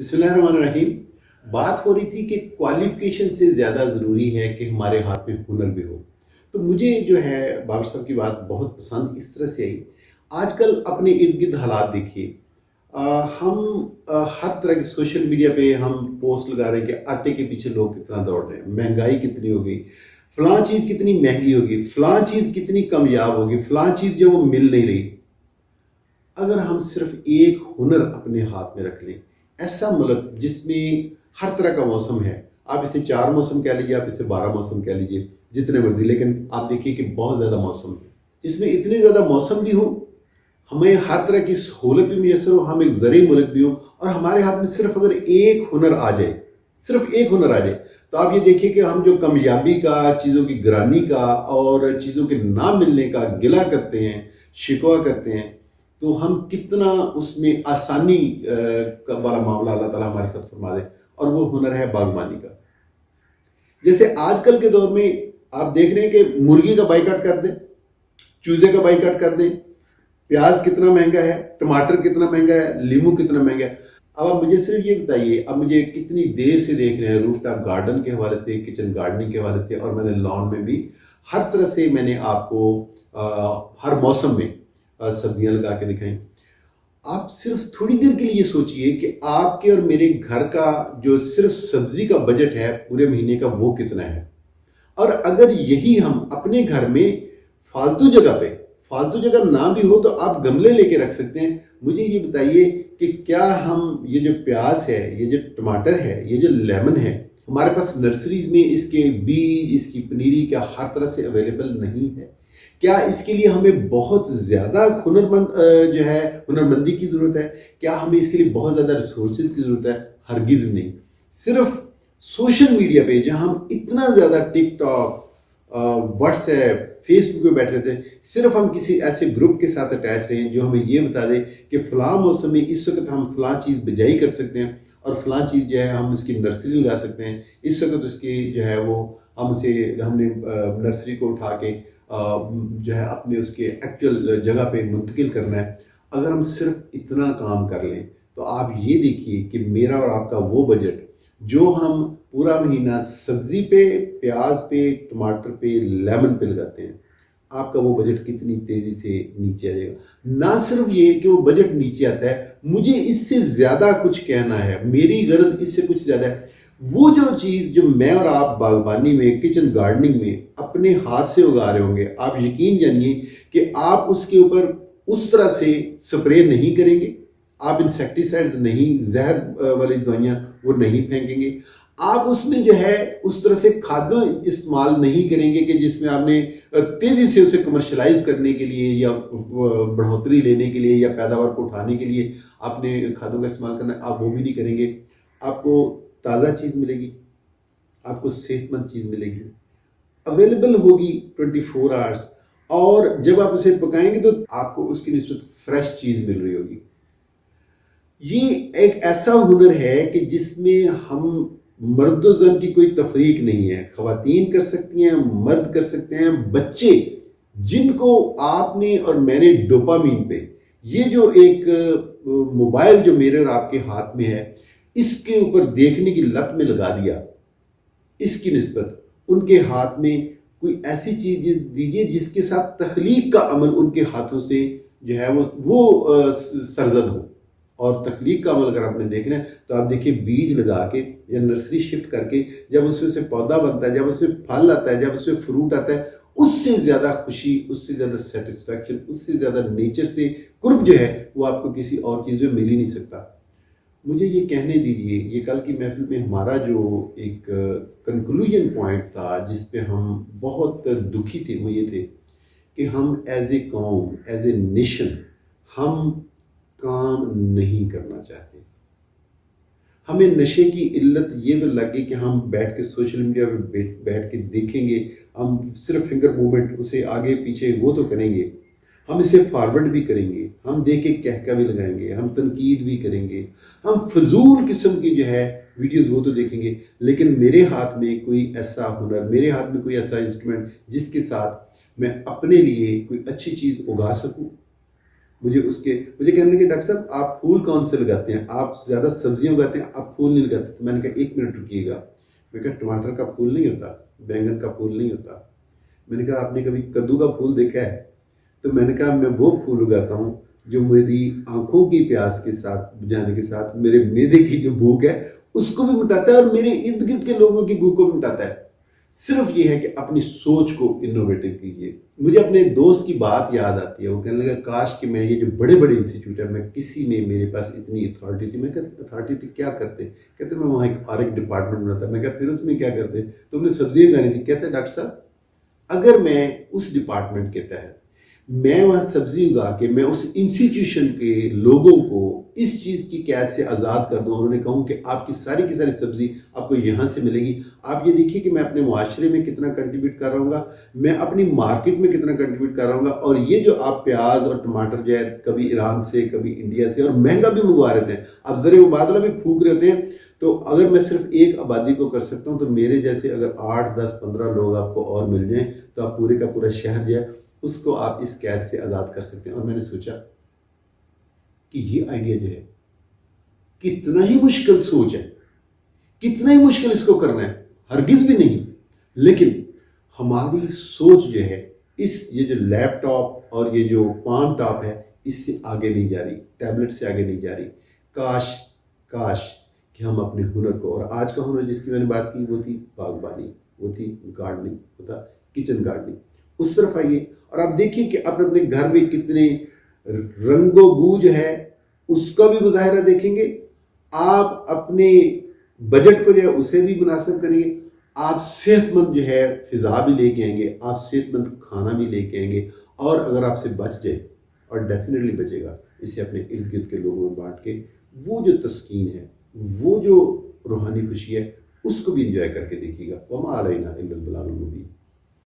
बिस्मिल्लाहिर्रहमानिर्रहीम। बात हो रही थी कि क्वालिफिकेशन से ज़्यादा ज़रूरी है कि हमारे हाथ में हुनर भी हो। तो मुझे जो है बाबर साहब की बात बहुत पसंद इस तरह से आई। आजकल अपने इर्द गिर्द हालात देखिए। हम हर तरह के सोशल मीडिया पे हम पोस्ट लगा रहे हैं कि आटे के पीछे लोग कितना दौड़ रहे हैं, महंगाई कितनी हो गई, फलां चीज़ कितनी महंगी होगी, फलां चीज़ कितनी कामयाब होगी, फलां चीज़ जो वो मिल नहीं रही। अगर हम सिर्फ एक हुनर अपने हाथ में रख लें, ऐसा मुल्क जिसमें हर तरह का मौसम है, आप इसे 4 मौसम कह लीजिए, आप इसे 12 मौसम कह लीजिए, जितने मर्जी, लेकिन आप देखिए कि बहुत ज़्यादा मौसम है। इसमें इतने ज़्यादा मौसम भी हो, हमें हर तरह की सहूलत भी मैसर हो, हम एक ज़रई मुल्क भी हो, और हमारे हाथ में सिर्फ अगर एक हुनर आ जाए, सिर्फ एक हुनर आ जाए, तो आप ये देखिए कि हम जो कामयाबी का, चीज़ों की गिरानी का और चीज़ों के ना मिलने का गिला करते हैं, शिकवा करते हैं, तो हम कितना उसमें आसानी वाला मामला अल्लाह ताला हमारे साथ फरमा दे। और वो हुनर है बागबानी का। जैसे आजकल के दौर में आप देख रहे हैं कि मुर्गी का बाइकाट कर दें, चूजे का बाइकाट कर दें, प्याज कितना महंगा है, टमाटर कितना महंगा है, लीमू कितना महंगा है। अब आप मुझे सिर्फ ये बताइए, अब मुझे कितनी देर से देख रहे हैं रूफ टॉप गार्डन के हवाले से, किचन गार्डनिंग के हवाले से, और मैंने लॉन में भी हर तरह से मैंने आपको हर मौसम में सब्जियां लगा के दिखाई। आप सिर्फ थोड़ी देर के लिए सोचिए कि आपके और मेरे घर का जो सिर्फ सब्जी का बजट है पूरे महीने का, वो कितना है। और अगर यही हम अपने घर में फालतू जगह ना भी हो तो आप गमले लेके रख सकते हैं। मुझे ये बताइए कि क्या हम ये जो प्याज है, ये जो टमाटर है, ये जो लेमन है, हमारे पास नर्सरीज में इसके बीज, इसकी पनीरी क्या हर तरह से अवेलेबल नहीं है? क्या इसके लिए हमें बहुत ज्यादा हुनरमंदी की जरूरत है? क्या हमें इसके लिए बहुत ज्यादा रिसोर्सेज की जरूरत है? हरगिज नहीं। सिर्फ सोशल मीडिया पे जहां हम इतना ज्यादा टिकटॉक, व्हाट्सएप, फेसबुक पे बैठे रहते हैं, सिर्फ हम किसी ऐसे ग्रुप के साथ अटैच रहे जो हमें ये बता दे कि फलां मौसम में इस वक्त हम फलां चीज़ बिजाई कर सकते हैं और फलां चीज़ जो है हम उसकी नर्सरी लगा सकते हैं, इस वक्त उसकी जो है वो हमने नर्सरी को उठा के जो है अपने उसके एक्चुअल जगह पे मुंतकिल करना है। अगर हम सिर्फ इतना काम कर लें तो आप ये देखिए कि मेरा और आपका वो बजट जो हम पूरा महीना सब्जी पे, प्याज पे, टमाटर पे, लेमन पे लगाते हैं, आपका वो बजट कितनी तेजी से नीचे आ जाएगा। ना सिर्फ ये कि वो बजट नीचे आता है, मुझे इससे ज्यादा कुछ कहना है, मेरी गर्ज इससे कुछ ज्यादा है। वो जो चीज जो मैं और आप बागबानी में, किचन गार्डनिंग में अपने हाथ से उगा रहे होंगे, आप यकीन जानिए कि आप उसके ऊपर उस तरह से स्प्रे नहीं करेंगे, आप इंसेक्टिसाइड नहीं, जहर वाली दवाइयां वो नहीं फेंकेंगे, आप उसमें जो है उस तरह से खाद्य इस्तेमाल नहीं करेंगे कि जिसमें आपने तेजी से उसे कमर्शलाइज करने के लिए या बढ़ोतरी लेने के लिए या पैदावार को उठाने के लिए आपने खादों का इस्तेमाल करना है, आप वो भी नहीं करेंगे। आपको ताज़ा चीज़ मिलेगी, आपको सेहतमंद चीज़ मिलेगी, अवेलेबल होगी 24 आवर्स, और जब आप उसे पकाएंगे तो आपको उसकी निस्बत फ्रेश चीज़ मिल रही होगी। ये एक ऐसा हुनर है कि जिसमें हम मर्द और ज़न की कोई तफरीक नहीं है। ख़वातीन कर सकती हैं, मर्द कर सकते हैं, बच्चे जिनको आपने और मैंने डोपामीन पे, ये जो एक मोबाइल जो मेरे और आपके हाथ में है, इसके ऊपर देखने की लत में लगा दिया, इसकी निस्बत उनके हाथ में कोई ऐसी चीज दीजिए जिसके साथ तख्लीक का अमल उनके हाथों से जो है वो सरजद हो। और तख्लीक का अमल अगर आपने देखना है तो आप देखिए, बीज लगा के या नर्सरी शिफ्ट करके जब उसमें से पौधा बनता है, जब उसमें फल आता है, जब उसमें फ्रूट आता है, उससे ज्यादा खुशी, उससे ज्यादा सेटिस्फैक्शन, उससे ज्यादा नेचर से कुर्ब जो है वो आपको किसी और चीज में मिल ही नहीं सकता। मुझे ये कहने दीजिए, ये कल की महफिल में हमारा जो एक कंक्लूजन पॉइंट था जिस पे हम बहुत दुखी थे, वो ये थे कि हम एज ए कौम, एज ए नेशन, हम काम नहीं करना चाहते। हमें नशे की इल्लत ये तो लगी कि हम बैठ के सोशल मीडिया पे बैठ के देखेंगे, हम सिर्फ फिंगर मूवमेंट उसे आगे पीछे वो तो करेंगे, हम इसे फॉरवर्ड भी करेंगे, हम देख के कहका भी लगाएंगे, हम तनकीद भी करेंगे, हम फजूल किस्म की जो है वीडियोस वो तो देखेंगे, लेकिन मेरे हाथ में कोई ऐसा हुनर, मेरे हाथ में कोई ऐसा इंस्ट्रूमेंट जिसके साथ मैं अपने लिए कोई अच्छी चीज़ उगा सकूं, مجھے کہنے لگے ڈاکٹر صاحب آپ پھول کون سے لگاتے ہیں, آپ زیادہ سبزیاں اگاتے ہیں, آپ پھول نہیں لگاتے. تو میں نے کہا 1 منٹ رکیے گا, میں نے کہا ٹماٹر کا پھول نہیں ہوتا, بینگن کا پھول نہیں ہوتا. میں نے کہا آپ نے کبھی کدو کا پھول دیکھا ہے؟ تو میں نے کہا میں وہ پھول اگاتا ہوں جو میری آنکھوں کی پیاس کے ساتھ بجھانے کے ساتھ میرے معدے کی جو بھوک ہے اس کو بھی مٹاتا ہے اور میرے ارد گرد کے لوگوں کی بھوک کو بھی مٹاتا ہے. صرف یہ ہے کہ اپنی سوچ کو انوویٹو کیجیے. مجھے اپنے دوست کی بات یاد آتی ہے, وہ کہنے لگا کاش کہ میں یہ جو بڑے بڑے انسٹیٹیوٹ ہے میں کسی میں میرے پاس اتنی اتھارٹی تھی. میں کہا اتھارٹی تھی کیا کرتے؟ کہتے میں وہاں اور ایک ڈپارٹمنٹ بناتا. میں کہا پھر اس میں کیا کرتے؟ تم نے سبزیاں اگانی تھی. کہتے ڈاکٹر صاحب اگر میں اس ڈپارٹمنٹ کے تحت میں وہاں سبزی اگا کے میں اس انسٹیٹیوشن کے لوگوں کو اس چیز کی قید سے آزاد کر دوں اور انہیں کہوں کہ آپ کی ساری سبزی آپ کو یہاں سے ملے گی, آپ یہ دیکھیے کہ میں اپنے معاشرے میں کتنا کنٹریبیوٹ کر رہا ہوں گا, میں اپنی مارکیٹ میں کتنا کنٹریبیوٹ کر رہا ہوں گا. اور یہ جو آپ پیاز اور ٹماٹر جو ہے کبھی ایران سے کبھی انڈیا سے اور مہنگا بھی منگوا رہے تھے, آپ زر مبادلہ بھی پھونک رہے ہوتے ہیں, تو اگر میں صرف ایک آبادی کو کر سکتا ہوں تو میرے جیسے اگر 8 10 15 لوگ آپ کو اور مل جائیں تو آپ پورے کا پورا شہر جو ہے اس کو آپ اس قید سے آزاد کر سکتے ہیں. اور میں نے سوچا کہ یہ آئیڈیا جو ہے کتنا ہی مشکل سوچ ہے, کتنا ہی مشکل اس کو کرنا ہے, ہرگز بھی نہیں. لیکن ہماری سوچ جو ہے یہ جو لیپ ٹاپ اور یہ جو پام ٹاپ ہے اس سے آگے نہیں جا رہی, ٹیبلٹ سے آگے نہیں جا رہی. کاش کہ ہم اپنے ہنر کو, اور آج کا ہنر جس کی میں نے بات کی وہ تھی باغبانی, وہ تھی گارڈننگ, وہ تھا کچن گارڈننگ. اس طرف آئیے اور آپ دیکھیے کہ آپ اپنے گھر میں کتنے رنگ و بو جو ہے اس کا بھی مظاہرہ دیکھیں گے. آپ اپنے بجٹ کو جو ہے اسے بھی مناسب کریں گے. آپ صحت مند جو ہے فضا بھی لے کے آئیں گے, آپ صحت مند کھانا بھی لے کے آئیں گے. اور اگر آپ سے بچ جائے, اور ڈیفینیٹلی بچے گا, اسے اپنے ارد گرد کے لوگوں میں بانٹ کے وہ جو تسکین ہے, وہ جو روحانی خوشی ہے اس کو بھی انجوائے کر کے دیکھیے گا. وما علینا الا البلاغ المبین.